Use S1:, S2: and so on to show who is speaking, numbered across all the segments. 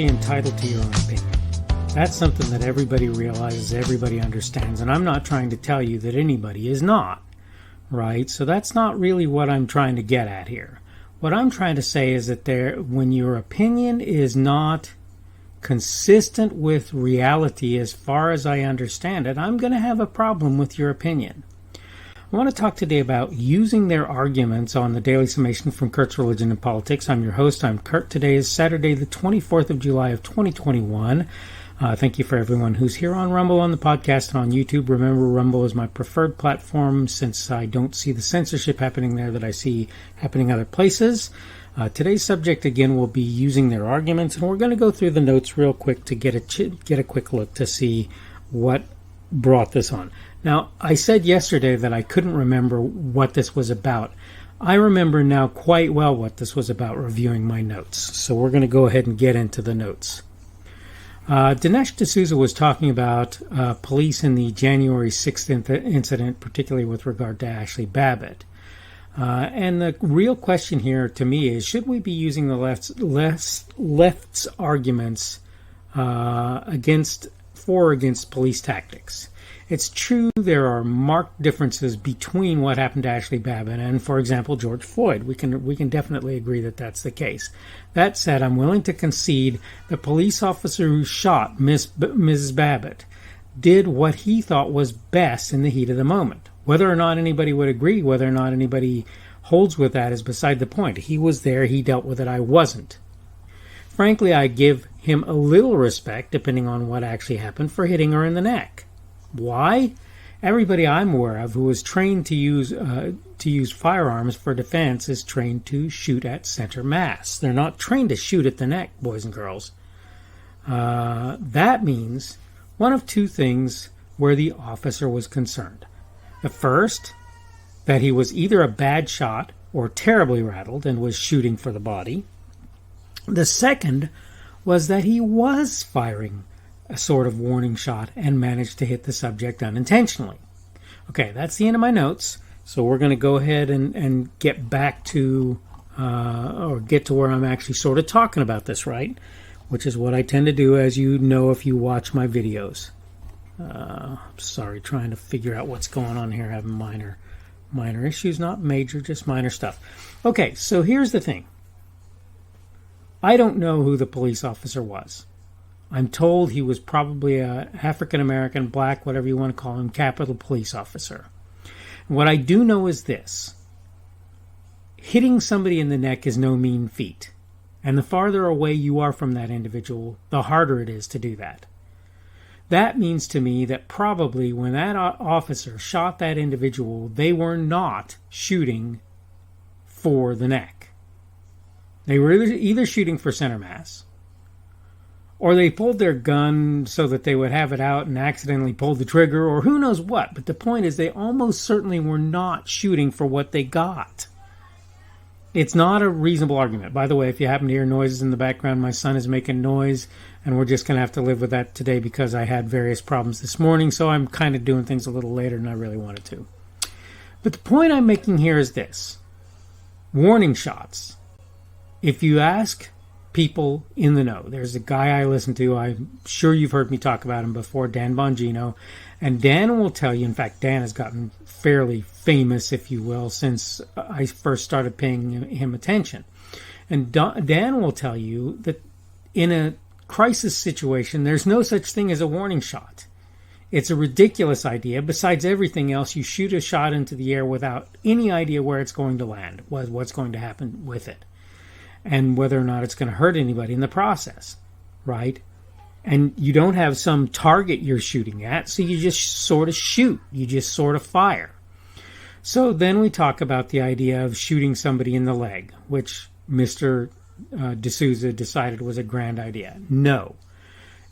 S1: fully entitled to your own opinion. That's something that everybody realizes, everybody understands, and I'm not trying to tell you that anybody is not, right? So that's not really what I'm trying to get at here. What I'm trying to say is that when your opinion is not consistent with reality as far as I understand it, I'm going to have a problem with your opinion. I want to talk today about using their arguments on the Daily Summation from Kurt's Religion and Politics. I'm your host. I'm Kurt. Today is Saturday, the 24th of July of 2021. Thank you for everyone who's here on Rumble, on the podcast, and on YouTube. Remember, Rumble is my preferred platform since I don't see the censorship happening there that I see happening other places. Today's subject, again, will be using their arguments, and we're going to go through the notes real quick to get a quick look to see what brought this on. Now, I said yesterday that I couldn't remember what this was about. I remember now quite well what this was about, reviewing my notes. So we're going to go ahead and get into the notes. Dinesh D'Souza was talking about police in the January 6th incident, particularly with regard to Ashli Babbitt. And the real question here to me is, should we be using the left's arguments against police tactics? It's true there are marked differences between what happened to Ashli Babbitt and, for example, George Floyd. We can definitely agree that that's the case. That said, I'm willing to concede the police officer who shot Mrs. Babbitt did what he thought was best in the heat of the moment. Whether or not anybody would agree, whether or not anybody holds with that is beside the point. He was there, he dealt with it, I wasn't. Frankly, I give him a little respect, depending on what actually happened, for hitting her in the neck. Why? Everybody I'm aware of who is trained to use firearms for defense is trained to shoot at center mass. They're not trained to shoot at the neck, boys and girls. That means one of two things where the officer was concerned. The first, that he was either a bad shot or terribly rattled and was shooting for the body. The second was that he was firing a sort of warning shot and managed to hit the subject unintentionally. Okay, that's the end of my notes. So we're going to go ahead and get back to, or get to where I'm actually sort of talking about this, right? Which is what I tend to do, as you know if you watch my videos. Sorry, trying to figure out what's going on here, having minor issues, not major, just minor stuff. Okay, so here's the thing. I don't know who the police officer was. I'm told he was probably a African-American, black, whatever you want to call him, Capitol Police officer. What I do know is this. Hitting somebody in the neck is no mean feat. And the farther away you are from that individual, the harder it is to do that. That means to me that probably when that officer shot that individual, they were not shooting for the neck. They were either shooting for center mass, or they pulled their gun so that they would have it out and accidentally pulled the trigger, or who knows what. But the point is, they almost certainly were not shooting for what they got. It's not a reasonable argument. By the way, if you happen to hear noises in the background, my son is making noise, and we're just going to have to live with that today because I had various problems this morning, so I'm kind of doing things a little later than I really wanted to. But the point I'm making here is this. Warning shots. If you ask people in the know. There's a guy I listen to. I'm sure you've heard me talk about him before, Dan Bongino. And Dan will tell you, in fact, Dan has gotten fairly famous, if you will, since I first started paying him attention. And Dan will tell you that in a crisis situation, there's no such thing as a warning shot. It's a ridiculous idea. Besides everything else, you shoot a shot into the air without any idea where it's going to land, what's going to happen with it, and whether or not it's going to hurt anybody in the process, right? And you don't have some target you're shooting at, so you just sort of shoot. You just sort of fire. So then we talk about the idea of shooting somebody in the leg, which Mr. D'Souza decided was a grand idea. No.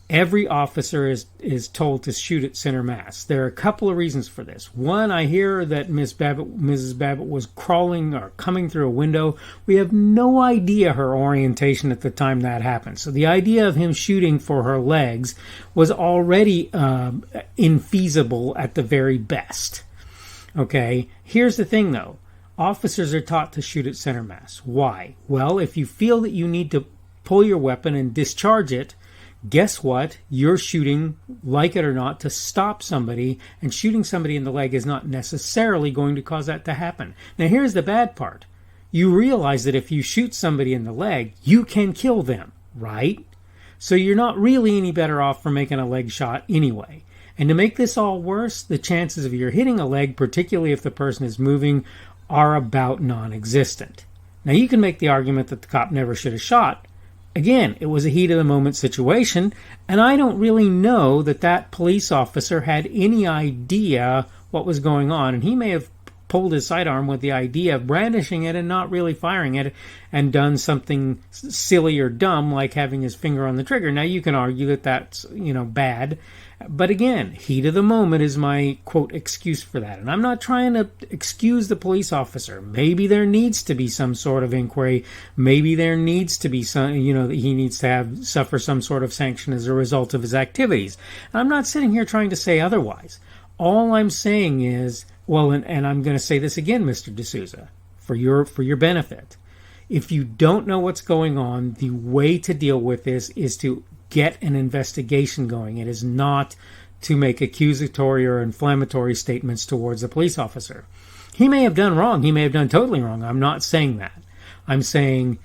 S1: Every officer is told to shoot at center mass. There are a couple of reasons for this. One, I hear that Mrs. Babbitt was crawling or coming through a window. We have no idea her orientation at the time that happened. So the idea of him shooting for her legs was already infeasible at the very best. Okay, here's the thing though. Officers are taught to shoot at center mass. Why? Well, if you feel that you need to pull your weapon and discharge it, guess what? You're shooting, like it or not, to stop somebody, and shooting somebody in the leg is not necessarily going to cause that to happen. Now, here's the bad part. You realize that if you shoot somebody in the leg, you can kill them, right? So you're not really any better off for making a leg shot anyway. And to make this all worse, the chances of you hitting a leg, particularly if the person is moving, are about non-existent. Now, you can make the argument that the cop never should have shot. Again, it was a heat-of-the-moment situation, and I don't really know that that police officer had any idea what was going on, and he may have pulled his sidearm with the idea of brandishing it and not really firing it, and done something silly or dumb like having his finger on the trigger. Now, you can argue that that's, bad, but again, heat of the moment is my, quote, excuse for that. And I'm not trying to excuse the police officer. Maybe there needs to be some sort of inquiry. Maybe there needs to be some, he needs to suffer some sort of sanction as a result of his activities. I'm not sitting here trying to say otherwise. All I'm saying is, and I'm going to say this again, Mr. D'Souza, for your benefit. If you don't know what's going on, the way to deal with this is to get an investigation going. It is not to make accusatory or inflammatory statements towards the police officer. He may have done wrong. He may have done totally wrong. I'm not saying that. I'm saying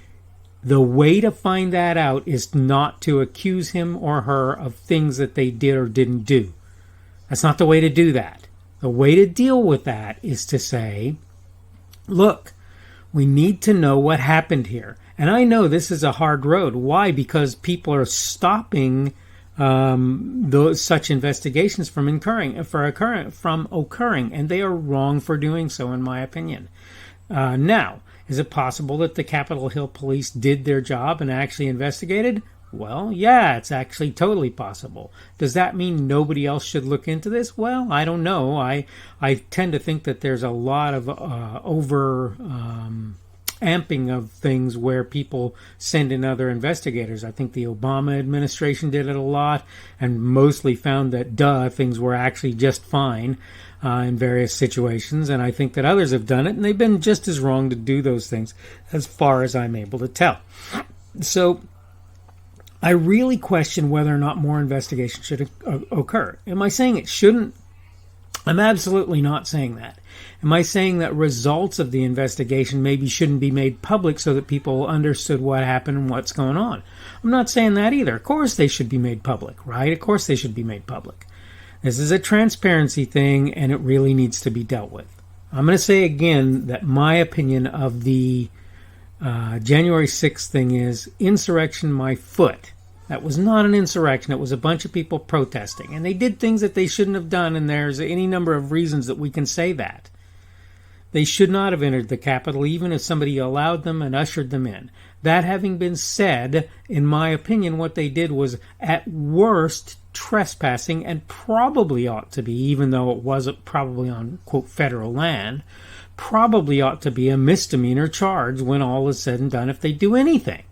S1: the way to find that out is not to accuse him or her of things that they did or didn't do. That's not the way to do that. The way to deal with that is to say, look, we need to know what happened here. And I know this is a hard road. Why? Because people are stopping such investigations from occurring, and they are wrong for doing so, in my opinion. Now, is it possible that the Capitol Hill police did their job and actually investigated? Well, yeah, it's actually totally possible. Does that mean nobody else should look into this? Well, I don't know. I tend to think that there's a lot of amping of things where people send in other investigators. I think the Obama administration did it a lot and mostly found that, things were actually just fine in various situations. And I think that others have done it, and they've been just as wrong to do those things as far as I'm able to tell. So I really question whether or not more investigation should occur. Am I saying it shouldn't? I'm absolutely not saying that. Am I saying that results of the investigation maybe shouldn't be made public so that people understood what happened and what's going on? I'm not saying that either. Of course they should be made public, right? Of course they should be made public. This is a transparency thing, and it really needs to be dealt with. I'm going to say again that my opinion of the January 6th thing is insurrection my foot. That was not an insurrection. It was a bunch of people protesting. And they did things that they shouldn't have done, and there's any number of reasons that we can say that. They should not have entered the Capitol, even if somebody allowed them and ushered them in. That having been said, in my opinion, what they did was, at worst, trespassing, and probably ought to be, even though it wasn't probably on, quote, federal land, probably ought to be a misdemeanor charge when all is said and done if they do anything.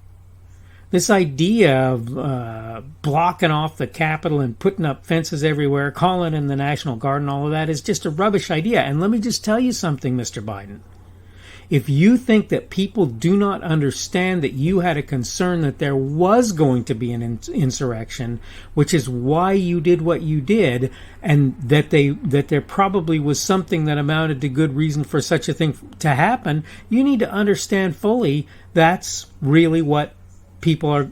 S1: This idea of blocking off the Capitol and putting up fences everywhere, calling in the National Guard and all of that is just a rubbish idea. And let me just tell you something, Mr. Biden. If you think that people do not understand that you had a concern that there was going to be an insurrection, which is why you did what you did, and that there probably was something that amounted to good reason for such a thing to happen, you need to understand fully that's really what people are,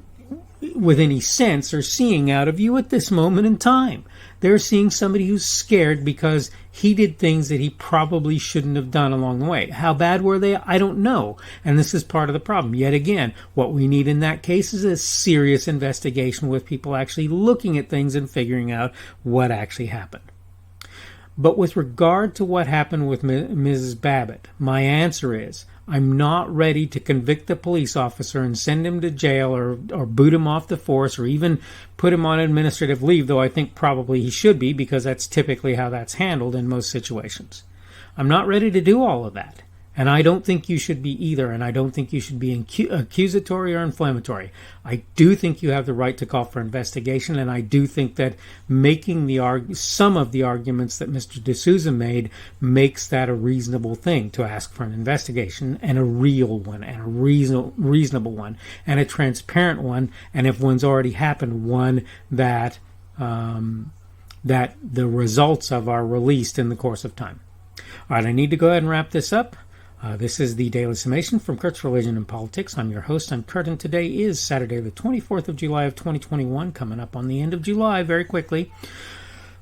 S1: with any sense, are seeing out of you at this moment in time. They're seeing somebody who's scared because he did things that he probably shouldn't have done along the way. How bad were they? I don't know. And this is part of the problem. Yet again, what we need in that case is a serious investigation with people actually looking at things and figuring out what actually happened. But with regard to what happened with Mrs. Babbitt, my answer is, I'm not ready to convict the police officer and send him to jail or boot him off the force or even put him on administrative leave, though I think probably he should be, because that's typically how that's handled in most situations. I'm not ready to do all of that. And I don't think you should be either, and I don't think you should be accusatory or inflammatory. I do think you have the right to call for investigation, and I do think that making some of the arguments that Mr. D'Souza made makes that a reasonable thing, to ask for an investigation, and a real one, and a reasonable one, and a transparent one, and if one's already happened, one that the results of are released in the course of time. All right, I need to go ahead and wrap this up. This is the Daily Summation from Kurt's Religion and Politics. I'm your host. I'm Kurt, and today is Saturday, the 24th of July of 2021, coming up on the end of July very quickly.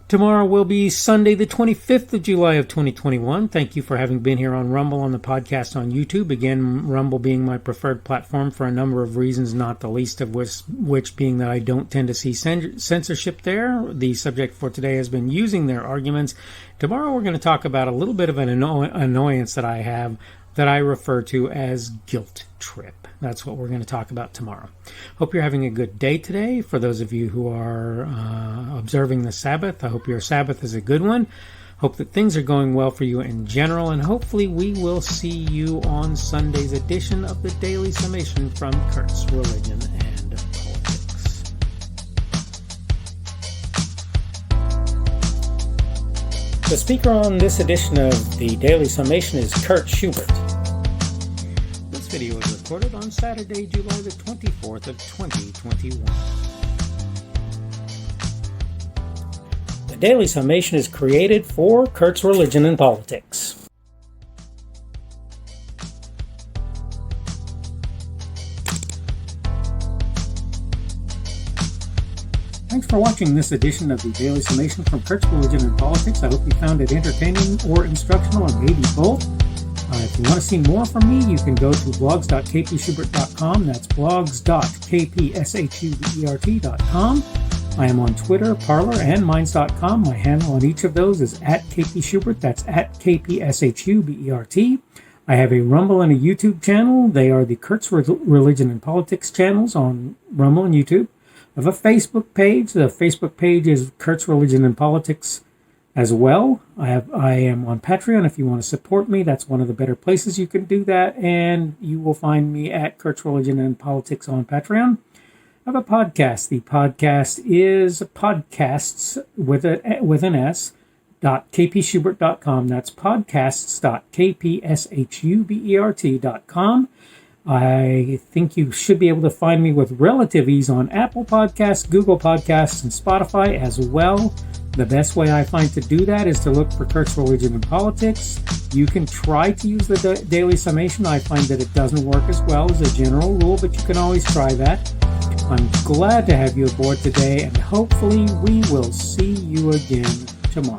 S1: Tomorrow will be Sunday, the 25th of July of 2021. Thank you for having been here on Rumble, on the podcast on YouTube. Again, Rumble being my preferred platform for a number of reasons, not the least of which being that I don't tend to see censorship there. The subject for today has been using their arguments. Tomorrow we're going to talk about a little bit of an annoyance that I have that I refer to as guilt trip. That's what we're going to talk about tomorrow. Hope you're having a good day today. For those of you who are observing the Sabbath, I hope your Sabbath is a good one. Hope that things are going well for you in general, and hopefully we will see you on Sunday's edition of the Daily Summation from Kurt's Religion and Politics. The speaker on this edition of the Daily Summation is Kurt Schubert. This video was recorded on Saturday, July the 24th of 2021. The Daily Summation is created for Kurt's Religion and Politics. Thanks for watching this edition of the Daily Summation from Kurt's Religion and Politics. I hope you found it entertaining or instructional, or maybe both. If you want to see more from me, you can go to blogs.kpschubert.com. That's blogs.kpschubert.com. I am on Twitter, Parler, and Minds.com. My handle on each of those is @kpschubert. That's @kpschubert. I have a Rumble and a YouTube channel. They are the Kurt's Religion and Politics channels on Rumble and YouTube. I have a Facebook page. The Facebook page is Kurt's Religion and Politics as well. I am on Patreon. If you want to support me, that's one of the better places you can do that. And you will find me at Kurt's Religion and Politics on Patreon. I have a podcast. The podcast is podcasts with an S, .kpschubert.com. That's podcasts.kpschubert.com. I think you should be able to find me with relative ease on Apple Podcasts, Google Podcasts, and Spotify as well. The best way I find to do that is to look for Kurt's Religion and Politics. You can try to use the Daily Summation. I find that it doesn't work as well as a general rule, but you can always try that. I'm glad to have you aboard today, and hopefully we will see you again tomorrow.